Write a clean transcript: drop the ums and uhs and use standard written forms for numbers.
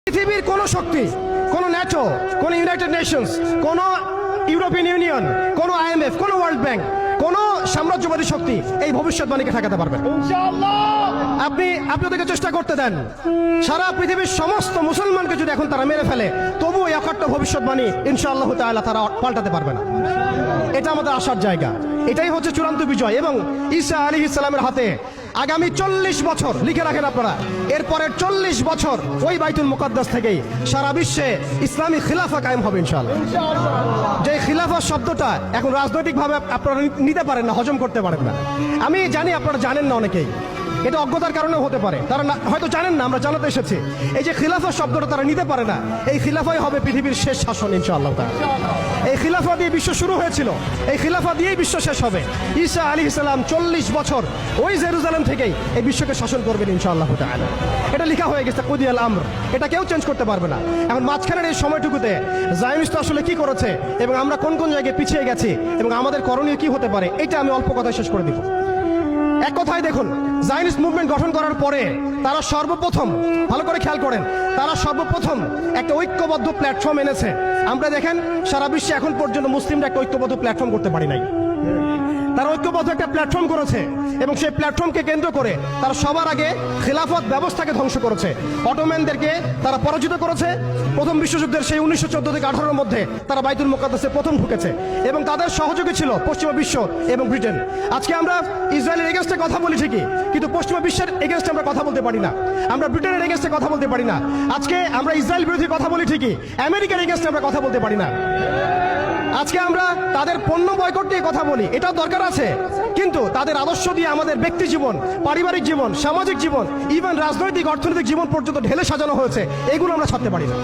পৃথিবীর কোন শক্তি, কোন ন্যাটো, কোন ইউনাইটেড নেশনস, কোন ইউরোপিয়ান ইউনিয়ন, কোন IMF, কোন ওয়ার্ল্ড ব্যাংক, কোন সাম্রাজ্যবাদী শক্তি এই ভবিষ্যৎবাণীকে ঠেকাতে পারবে না। আপনি ওদেরকে চেষ্টা করতে দেন। সারা পৃথিবীর সমস্ত মুসলমানকে যদি এখন তারা মেরে ফেলে, তবু এই অকাট্য ভবিষ্যৎবাণী ইনশাআল্লাহ তাআলা তারা পাল্টাতে পারবে না। এটা আমাদের আশার জায়গা। এটাই হচ্ছে চূড়ান্ত বিজয়। এবং ঈসা আলাইহিস সালামের হাতে আগামী 40 বছর, লিখে রাখেন আপনারা, এরপরের 40 বছর ওই বাইতুল মুকাদ্দাস থেকেই সারা বিশ্বে ইসলামী খিলাফা কায়েম হবে ইনশাআল্লাহ। যে খিলাফা শব্দটা এখন রাজনৈতিকভাবে আপনারা নিতে পারেন না, হজম করতে পারেন না। আমি জানি আপনারা জানেন না, অনেকেই এটা অজ্ঞতার কারণে হতে পারে, তারা হয়তো জানেন না, আমরা জানাতে এসেছি। এই যে খিলাফা শব্দটা তারা নিতে পারে না, এই খিলাফাই হবে পৃথিবীর শেষ শাসন ইনশাআল্লাহ তাআলা। এই খিলাফা দিয়ে বিশ্ব শুরু হয়েছিল, এই খিলাফা দিয়েই বিশ্ব শেষ হবে। ঈসা আলাইহিস সালাম 40 বছর ওই জেরুজালেম থেকেই এই বিশ্বকে শাসন করবেন ইনশাআল্লাহ তাআলা। এটা লেখা হয়ে গেছে, কুদিয়াল আমর, এটা কেউ চেঞ্জ করতে পারবে না। এখন মাঝখানের এই সময়টুকুতে জায়নিস্ট আসলে কি করেছে এবং আমরা কোন কোন জায়গায় পিছিয়ে গেছি এবং আমাদের করণীয় কি হতে পারে, এটা আমি অল্প কথায় শেষ করে দিব। এক কথায় দেখুন, জায়নিস্ট মুভমেন্ট গঠন করার পরে তারা সর্বপ্রথম, ভালো করে খেয়াল করেন, তারা সর্বপ্রথম একটা ঐক্যবদ্ধ প্ল্যাটফর্ম এনেছে। আমরা দেখেন সারা বিশ্বে এখন পর্যন্ত মুসলিমরা একটা ঐক্যবদ্ধ প্ল্যাটফর্ম করতে পারি নাই। তারা ঐক্যবদ্ধ একটা প্ল্যাটফর্ম করেছে এবং সেই প্ল্যাটফর্মকে কেন্দ্র করে তারা সবার আগে খিলাফত ব্যবস্থাকে ধ্বংস করেছে। অটোম্যানদেরকে তারা পরাজিত করেছে। প্রথম বিশ্বযুদ্ধের সেই 1914 থেকে 18-এর মধ্যে তারা বাইতুল মুকাদ্দাসে প্রথম ঢুকেছে এবং তাদের সহযোগী ছিল পশ্চিমা বিশ্ব এবং ব্রিটেন। আজকে আমরা ইসরায়েলের এগেনস্টে কথা বলি ঠিকই, কিন্তু পশ্চিমা বিশ্বের এগেনস্টে আমরা কথা বলতে পারি না। আমরা ব্রিটেনের এগেনস্টে কথা বলতে পারি না। আজকে আমরা ইসরায়েল বিরোধী কথা বলি ঠিকই, আমেরিকার এগেনস্টে আমরা কথা বলতে পারি না। আজকে আমরা তাদের পণ্য বয়কট নিয়ে কথা বলি, এটাও দরকার আছে, কিন্তু তাদের আদর্শ দিয়ে আমাদের ব্যক্তি জীবন, পারিবারিক জীবন, সামাজিক জীবন, ইভেন রাজনৈতিক অর্থনৈতিক জীবন পর্যন্ত ঢেলে সাজানো হয়েছে, এগুলো আমরা ছাড়তে পারি না।